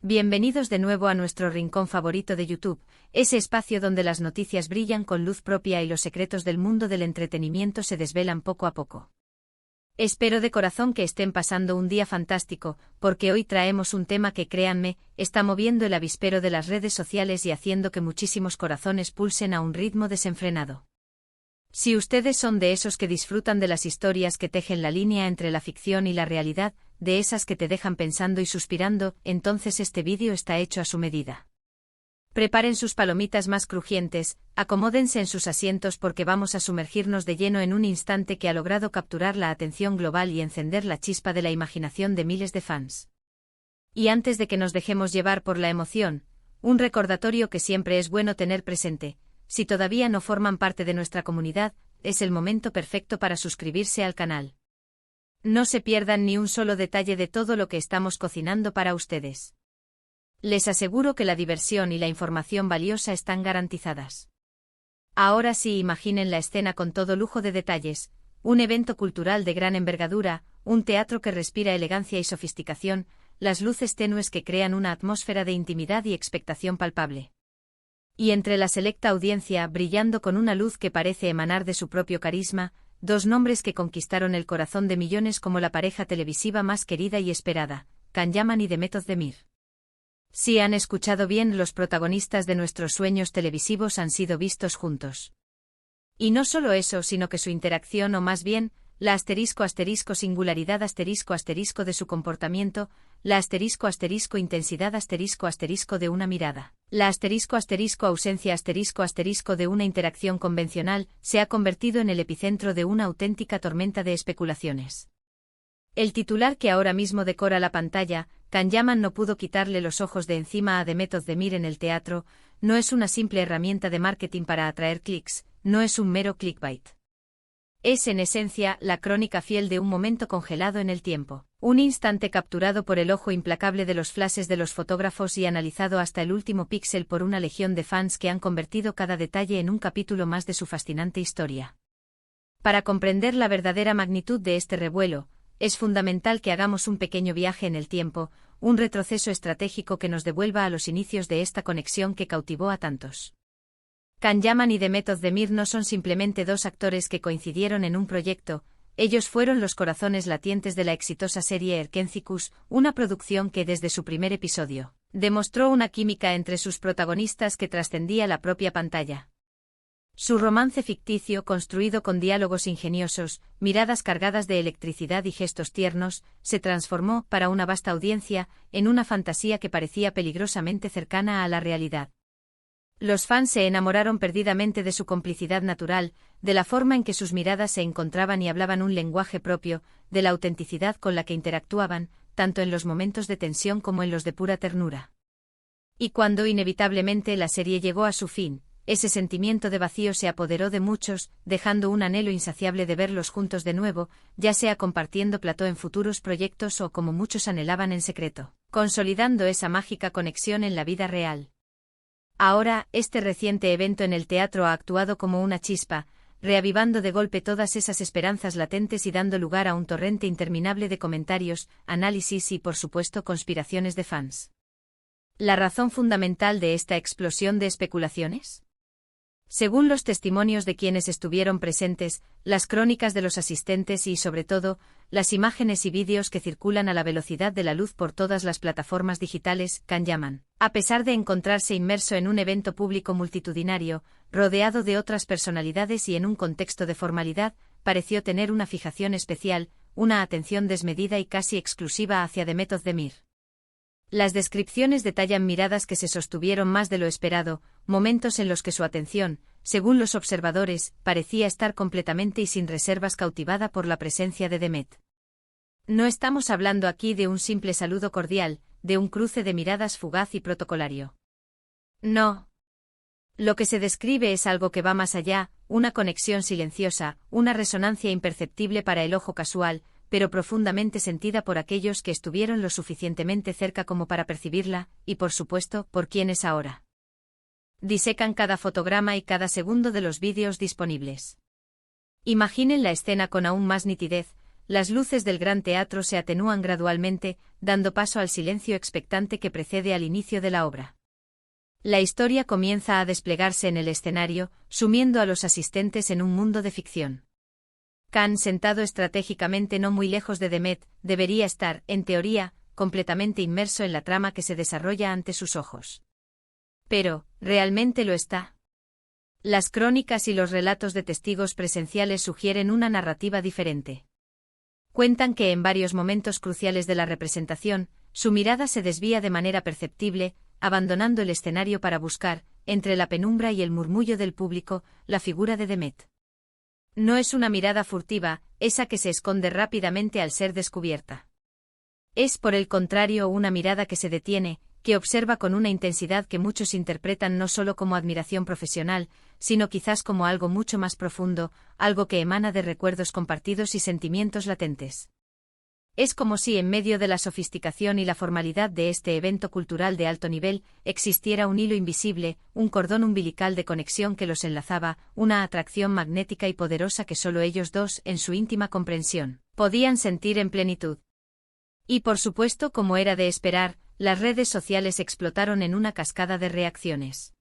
Bienvenidos de nuevo a nuestro rincón favorito de YouTube, ese espacio donde las noticias brillan con luz propia y los secretos del mundo del entretenimiento se desvelan poco a poco. Espero de corazón que estén pasando un día fantástico, porque hoy traemos un tema que, créanme, está moviendo el avispero de las redes sociales y haciendo que muchísimos corazones pulsen a un ritmo desenfrenado. Si ustedes son de esos que disfrutan de las historias que tejen la línea entre la ficción y la realidad, de esas que te dejan pensando y suspirando, entonces este vídeo está hecho a su medida. Preparen sus palomitas más crujientes, acomódense en sus asientos porque vamos a sumergirnos de lleno en un instante que ha logrado capturar la atención global y encender la chispa de la imaginación de miles de fans. Y antes de que nos dejemos llevar por la emoción, un recordatorio que siempre es bueno tener presente: si todavía no forman parte de nuestra comunidad, es el momento perfecto para suscribirse al canal. No se pierdan ni un solo detalle de todo lo que estamos cocinando para ustedes. Les aseguro que la diversión y la información valiosa están garantizadas. Ahora sí, imaginen la escena con todo lujo de detalles: un evento cultural de gran envergadura, un teatro que respira elegancia y sofisticación, las luces tenues que crean una atmósfera de intimidad y expectación palpable. Y entre la selecta audiencia, brillando con una luz que parece emanar de su propio carisma, dos nombres que conquistaron el corazón de millones como la pareja televisiva más querida y esperada, Can Yaman y Demet Özdemir. Si han escuchado bien, los protagonistas de nuestros sueños televisivos han sido vistos juntos. Y no solo eso, sino que su interacción, o más bien, la **singularidad *** de su comportamiento, la **intensidad *** de una mirada, la **ausencia *** de una interacción convencional, se ha convertido en el epicentro de una auténtica tormenta de especulaciones. El titular que ahora mismo decora la pantalla: Can Yaman no pudo quitarle los ojos de encima a Demet Özdemir en el teatro, no es una simple herramienta de marketing para atraer clics, no es un mero clickbait. Es en esencia la crónica fiel de un momento congelado en el tiempo, un instante capturado por el ojo implacable de los flashes de los fotógrafos y analizado hasta el último píxel por una legión de fans que han convertido cada detalle en un capítulo más de su fascinante historia. Para comprender la verdadera magnitud de este revuelo, es fundamental que hagamos un pequeño viaje en el tiempo, un retroceso estratégico que nos devuelva a los inicios de esta conexión que cautivó a tantos. Can Yaman y Demet Özdemir no son simplemente dos actores que coincidieron en un proyecto, ellos fueron los corazones latientes de la exitosa serie Erkenzikuus, una producción que desde su primer episodio demostró una química entre sus protagonistas que trascendía la propia pantalla. Su romance ficticio, construido con diálogos ingeniosos, miradas cargadas de electricidad y gestos tiernos, se transformó, para una vasta audiencia, en una fantasía que parecía peligrosamente cercana a la realidad. Los fans se enamoraron perdidamente de su complicidad natural, de la forma en que sus miradas se encontraban y hablaban un lenguaje propio, de la autenticidad con la que interactuaban, tanto en los momentos de tensión como en los de pura ternura. Y cuando inevitablemente la serie llegó a su fin, ese sentimiento de vacío se apoderó de muchos, dejando un anhelo insaciable de verlos juntos de nuevo, ya sea compartiendo plató en futuros proyectos o, como muchos anhelaban, en secreto, consolidando esa mágica conexión en la vida real. Ahora, este reciente evento en el teatro ha actuado como una chispa, reavivando de golpe todas esas esperanzas latentes y dando lugar a un torrente interminable de comentarios, análisis y, por supuesto, conspiraciones de fans. ¿La razón fundamental de esta explosión de especulaciones? Según los testimonios de quienes estuvieron presentes, las crónicas de los asistentes y, sobre todo, las imágenes y vídeos que circulan a la velocidad de la luz por todas las plataformas digitales, Can Yaman, a pesar de encontrarse inmerso en un evento público multitudinario, rodeado de otras personalidades y en un contexto de formalidad, pareció tener una fijación especial, una atención desmedida y casi exclusiva hacia Demet Özdemir. Las descripciones detallan miradas que se sostuvieron más de lo esperado, momentos en los que su atención, según los observadores, parecía estar completamente y sin reservas cautivada por la presencia de Demet. No estamos hablando aquí de un simple saludo cordial, de un cruce de miradas fugaz y protocolario. No. Lo que se describe es algo que va más allá, una conexión silenciosa, una resonancia imperceptible para el ojo casual, pero profundamente sentida por aquellos que estuvieron lo suficientemente cerca como para percibirla, y por supuesto, por quienes ahora disecan cada fotograma y cada segundo de los vídeos disponibles. Imaginen la escena con aún más nitidez, las luces del gran teatro se atenúan gradualmente, dando paso al silencio expectante que precede al inicio de la obra. La historia comienza a desplegarse en el escenario, sumiendo a los asistentes en un mundo de ficción. Khan, sentado estratégicamente no muy lejos de Demet, debería estar, en teoría, completamente inmerso en la trama que se desarrolla ante sus ojos. Pero, ¿realmente lo está? Las crónicas y los relatos de testigos presenciales sugieren una narrativa diferente. Cuentan que en varios momentos cruciales de la representación, su mirada se desvía de manera perceptible, abandonando el escenario para buscar, entre la penumbra y el murmullo del público, la figura de Demet. No es una mirada furtiva, esa que se esconde rápidamente al ser descubierta. Es, por el contrario, una mirada que se detiene, que observa con una intensidad que muchos interpretan no solo como admiración profesional, sino quizás como algo mucho más profundo, algo que emana de recuerdos compartidos y sentimientos latentes. Es como si en medio de la sofisticación y la formalidad de este evento cultural de alto nivel, existiera un hilo invisible, un cordón umbilical de conexión que los enlazaba, una atracción magnética y poderosa que solo ellos dos, en su íntima comprensión, podían sentir en plenitud. Y por supuesto, como era de esperar, las redes sociales explotaron en una cascada de reacciones.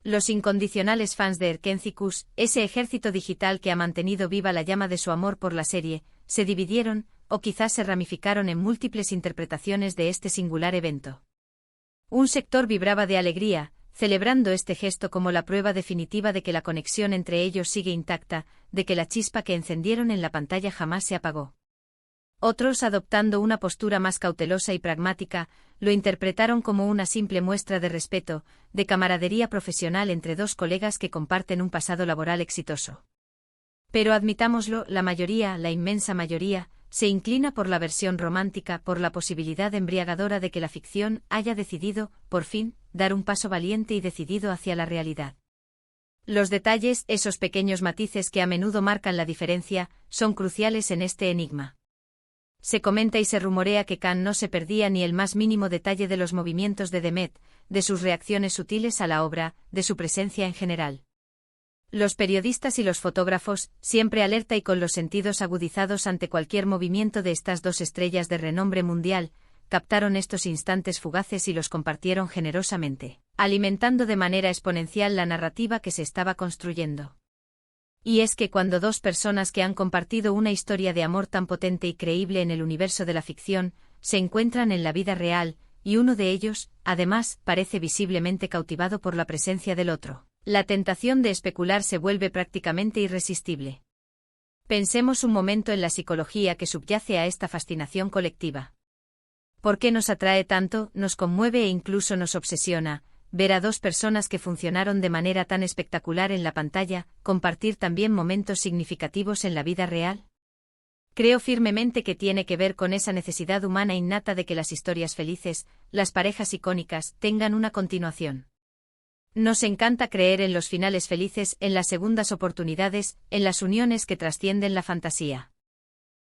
Los incondicionales fans de Erkencikus, ese ejército digital que ha mantenido viva la llama de su amor por la serie, se dividieron, o quizás se ramificaron en múltiples interpretaciones de este singular evento. Un sector vibraba de alegría, celebrando este gesto como la prueba definitiva de que la conexión entre ellos sigue intacta, de que la chispa que encendieron en la pantalla jamás se apagó. Otros, adoptando una postura más cautelosa y pragmática, lo interpretaron como una simple muestra de respeto, de camaradería profesional entre dos colegas que comparten un pasado laboral exitoso. Pero admitámoslo, la mayoría, la inmensa mayoría, se inclina por la versión romántica, por la posibilidad embriagadora de que la ficción haya decidido, por fin, dar un paso valiente y decidido hacia la realidad. Los detalles, esos pequeños matices que a menudo marcan la diferencia, son cruciales en este enigma. Se comenta y se rumorea que Khan no se perdía ni el más mínimo detalle de los movimientos de Demet, de sus reacciones sutiles a la obra, de su presencia en general. Los periodistas y los fotógrafos, siempre alerta y con los sentidos agudizados ante cualquier movimiento de estas dos estrellas de renombre mundial, captaron estos instantes fugaces y los compartieron generosamente, alimentando de manera exponencial la narrativa que se estaba construyendo. Y es que cuando dos personas que han compartido una historia de amor tan potente y creíble en el universo de la ficción, se encuentran en la vida real, y uno de ellos, además, parece visiblemente cautivado por la presencia del otro, la tentación de especular se vuelve prácticamente irresistible. Pensemos un momento en la psicología que subyace a esta fascinación colectiva. ¿Por qué nos atrae tanto, nos conmueve e incluso nos obsesiona, ver a dos personas que funcionaron de manera tan espectacular en la pantalla, compartir también momentos significativos en la vida real? Creo firmemente que tiene que ver con esa necesidad humana innata de que las historias felices, las parejas icónicas, tengan una continuación. Nos encanta creer en los finales felices, en las segundas oportunidades, en las uniones que trascienden la fantasía.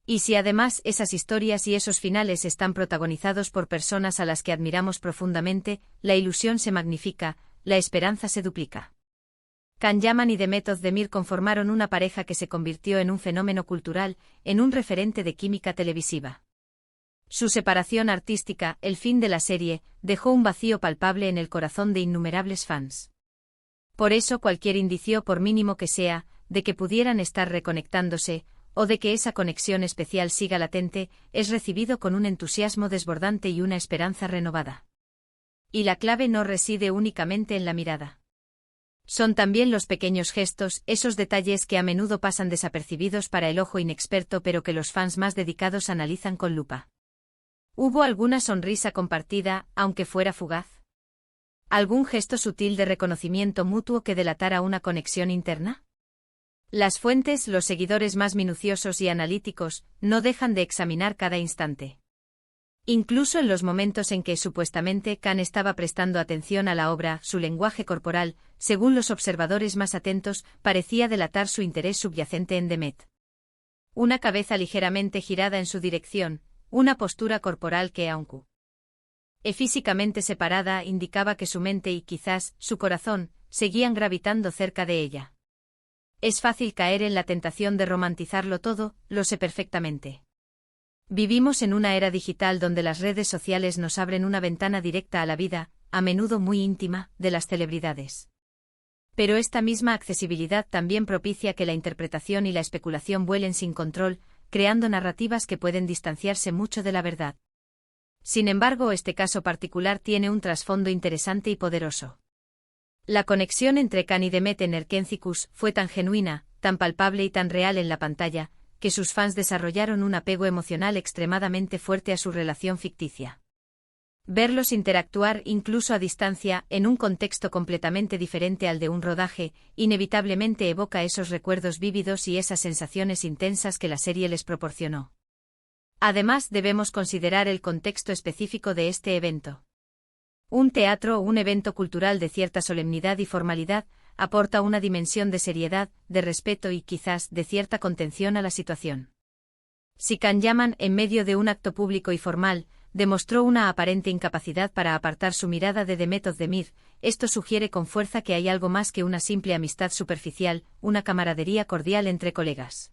Y si además esas historias y esos finales están protagonizados por personas a las que admiramos profundamente, la ilusión se magnifica, la esperanza se duplica. Can Yaman y Demet Özdemir conformaron una pareja que se convirtió en un fenómeno cultural, en un referente de química televisiva. Su separación artística, el fin de la serie, dejó un vacío palpable en el corazón de innumerables fans. Por eso cualquier indicio, por mínimo que sea, de que pudieran estar reconectándose, o de que esa conexión especial siga latente, es recibido con un entusiasmo desbordante y una esperanza renovada. Y la clave no reside únicamente en la mirada. Son también los pequeños gestos, esos detalles que a menudo pasan desapercibidos para el ojo inexperto pero que los fans más dedicados analizan con lupa. ¿Hubo alguna sonrisa compartida, aunque fuera fugaz? ¿Algún gesto sutil de reconocimiento mutuo que delatara una conexión interna? Las fuentes, los seguidores más minuciosos y analíticos, no dejan de examinar cada instante. Incluso en los momentos en que supuestamente Khan estaba prestando atención a la obra, su lenguaje corporal, según los observadores más atentos, parecía delatar su interés subyacente en Demet. Una cabeza ligeramente girada en su dirección, una postura corporal que, aunque físicamente separada, indicaba que su mente y quizás su corazón seguían gravitando cerca de ella. Es fácil caer en la tentación de romantizarlo todo, lo sé perfectamente. Vivimos en una era digital donde las redes sociales nos abren una ventana directa a la vida, a menudo muy íntima, de las celebridades. Pero esta misma accesibilidad también propicia que la interpretación y la especulación vuelen sin control, creando narrativas que pueden distanciarse mucho de la verdad. Sin embargo, este caso particular tiene un trasfondo interesante y poderoso. La conexión entre Khan y Demet en Erkenci-Kuş fue tan genuina, tan palpable y tan real en la pantalla, que sus fans desarrollaron un apego emocional extremadamente fuerte a su relación ficticia. Verlos interactuar incluso a distancia, en un contexto completamente diferente al de un rodaje, inevitablemente evoca esos recuerdos vívidos y esas sensaciones intensas que la serie les proporcionó. Además, debemos considerar el contexto específico de este evento. Un teatro o un evento cultural de cierta solemnidad y formalidad aporta una dimensión de seriedad, de respeto y quizás de cierta contención a la situación. Si Can Yaman, en medio de un acto público y formal, demostró una aparente incapacidad para apartar su mirada de Demet Özdemir, esto sugiere con fuerza que hay algo más que una simple amistad superficial, una camaradería cordial entre colegas.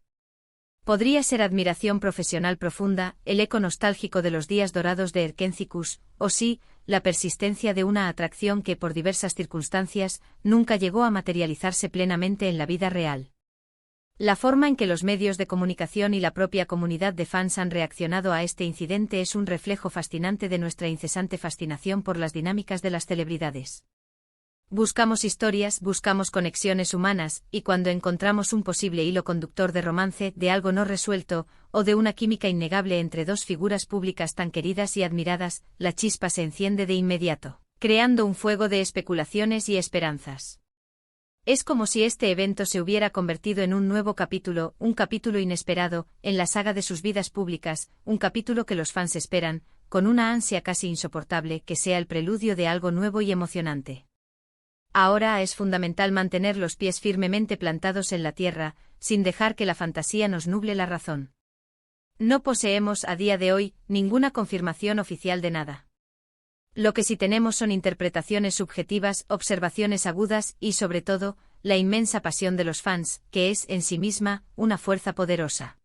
Podría ser admiración profesional profunda, el eco nostálgico de los días dorados de Erkenci-Kuş, o sí, la persistencia de una atracción que por diversas circunstancias nunca llegó a materializarse plenamente en la vida real. La forma en que los medios de comunicación y la propia comunidad de fans han reaccionado a este incidente es un reflejo fascinante de nuestra incesante fascinación por las dinámicas de las celebridades. Buscamos historias, buscamos conexiones humanas, y cuando encontramos un posible hilo conductor de romance, de algo no resuelto, o de una química innegable entre dos figuras públicas tan queridas y admiradas, la chispa se enciende de inmediato, creando un fuego de especulaciones y esperanzas. Es como si este evento se hubiera convertido en un nuevo capítulo, un capítulo inesperado, en la saga de sus vidas públicas, un capítulo que los fans esperan, con una ansia casi insoportable, que sea el preludio de algo nuevo y emocionante. Ahora es fundamental mantener los pies firmemente plantados en la tierra, sin dejar que la fantasía nos nuble la razón. No poseemos a día de hoy ninguna confirmación oficial de nada. Lo que sí tenemos son interpretaciones subjetivas, observaciones agudas y, sobre todo, la inmensa pasión de los fans, que es, en sí misma, una fuerza poderosa.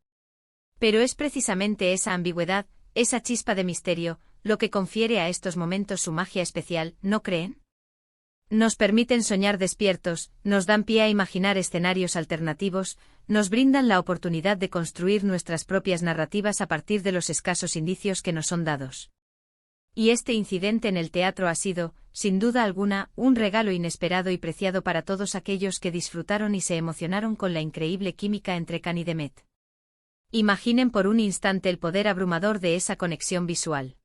Pero es precisamente esa ambigüedad, esa chispa de misterio, lo que confiere a estos momentos su magia especial, ¿no creen? Nos permiten soñar despiertos, nos dan pie a imaginar escenarios alternativos, nos brindan la oportunidad de construir nuestras propias narrativas a partir de los escasos indicios que nos son dados. Y este incidente en el teatro ha sido, sin duda alguna, un regalo inesperado y preciado para todos aquellos que disfrutaron y se emocionaron con la increíble química entre Can y Demet. Imaginen por un instante el poder abrumador de esa conexión visual.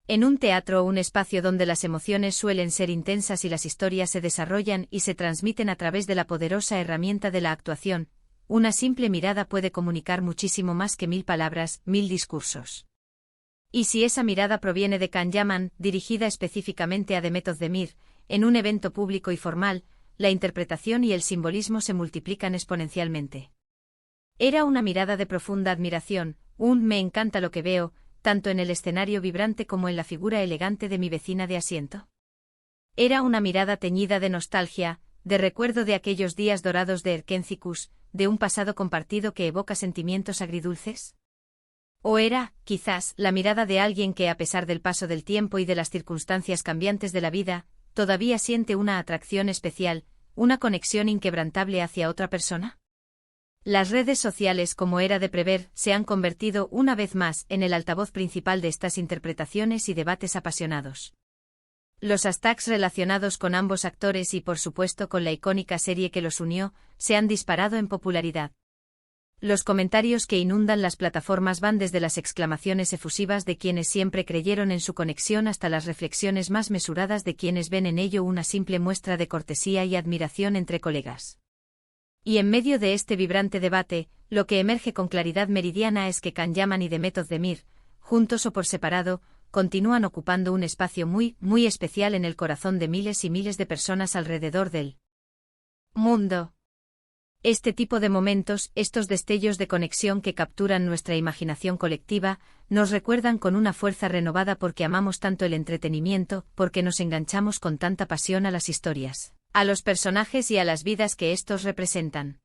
En un teatro o un espacio donde las emociones suelen ser intensas y las historias se desarrollan y se transmiten a través de la poderosa herramienta de la actuación, una simple mirada puede comunicar muchísimo más que 1000 palabras, 1000 discursos. Y si esa mirada proviene de Can Yaman, dirigida específicamente a Demet Özdemir, en un evento público y formal, la interpretación y el simbolismo se multiplican exponencialmente. Era una mirada de profunda admiración, me encanta lo que veo, tanto en el escenario vibrante como en la figura elegante de mi vecina de asiento. Era una mirada teñida de nostalgia, de recuerdo de aquellos días dorados de Erkenci-Kuş, de un pasado compartido que evoca sentimientos agridulces. O era, quizás, la mirada de alguien que, a pesar del paso del tiempo y de las circunstancias cambiantes de la vida, todavía siente una atracción especial, una conexión inquebrantable hacia otra persona. Las redes sociales, como era de prever, se han convertido una vez más en el altavoz principal de estas interpretaciones y debates apasionados. Los hashtags relacionados con ambos actores y, por supuesto, con la icónica serie que los unió, se han disparado en popularidad. Los comentarios que inundan las plataformas van desde las exclamaciones efusivas de quienes siempre creyeron en su conexión hasta las reflexiones más mesuradas de quienes ven en ello una simple muestra de cortesía y admiración entre colegas. Y en medio de este vibrante debate, lo que emerge con claridad meridiana es que Can Yaman y Demet Özdemir, juntos o por separado, continúan ocupando un espacio muy, muy especial en el corazón de miles y miles de personas alrededor del mundo. Este tipo de momentos, estos destellos de conexión que capturan nuestra imaginación colectiva, nos recuerdan con una fuerza renovada porque amamos tanto el entretenimiento, porque nos enganchamos con tanta pasión a las historias, a los personajes y a las vidas que estos representan.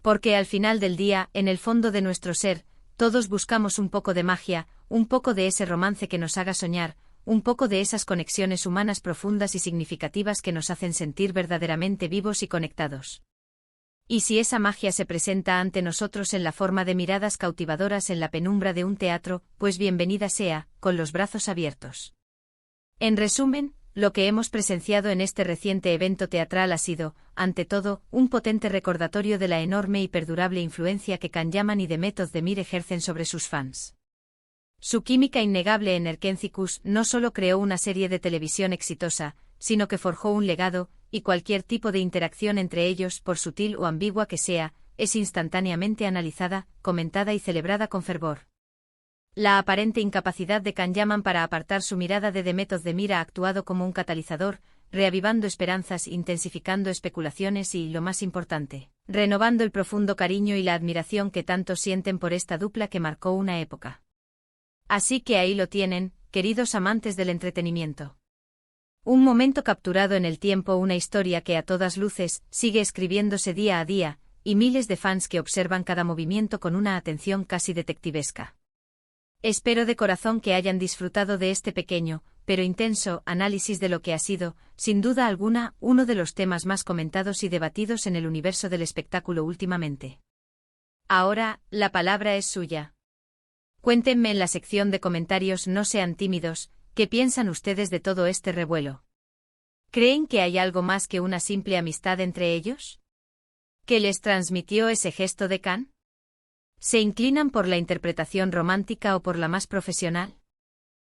Porque al final del día, en el fondo de nuestro ser, todos buscamos un poco de magia, un poco de ese romance que nos haga soñar, un poco de esas conexiones humanas profundas y significativas que nos hacen sentir verdaderamente vivos y conectados. Y si esa magia se presenta ante nosotros en la forma de miradas cautivadoras en la penumbra de un teatro, pues bienvenida sea, con los brazos abiertos. En resumen, lo que hemos presenciado en este reciente evento teatral ha sido, ante todo, un potente recordatorio de la enorme y perdurable influencia que Can Yaman y The Method de Mir ejercen sobre sus fans. Su química innegable en Erkencicus no solo creó una serie de televisión exitosa, sino que forjó un legado, y cualquier tipo de interacción entre ellos, por sutil o ambigua que sea, es instantáneamente analizada, comentada y celebrada con fervor. La aparente incapacidad de Can Yaman para apartar su mirada de The Method de Mir ha actuado como un catalizador, reavivando esperanzas, intensificando especulaciones y, lo más importante, renovando el profundo cariño y la admiración que tanto sienten por esta dupla que marcó una época. Así que ahí lo tienen, queridos amantes del entretenimiento. Un momento capturado en el tiempo, una historia que a todas luces sigue escribiéndose día a día, y miles de fans que observan cada movimiento con una atención casi detectivesca. Espero de corazón que hayan disfrutado de este pequeño, pero intenso, análisis de lo que ha sido, sin duda alguna, uno de los temas más comentados y debatidos en el universo del espectáculo últimamente. Ahora, la palabra es suya. Cuéntenme en la sección de comentarios, no sean tímidos, ¿qué piensan ustedes de todo este revuelo? ¿Creen que hay algo más que una simple amistad entre ellos? ¿Qué les transmitió ese gesto de Can? ¿Se inclinan por la interpretación romántica o por la más profesional?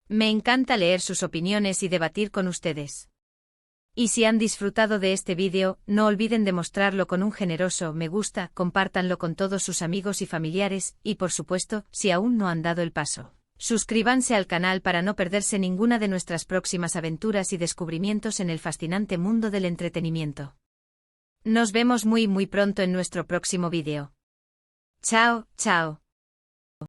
Me encanta leer sus opiniones y debatir con ustedes. Y si han disfrutado de este vídeo, no olviden demostrarlo con un generoso me gusta, compártanlo con todos sus amigos y familiares, y por supuesto, si aún no han dado el paso, suscríbanse al canal para no perderse ninguna de nuestras próximas aventuras y descubrimientos en el fascinante mundo del entretenimiento. Nos vemos muy pronto en nuestro próximo vídeo. Chao, chao.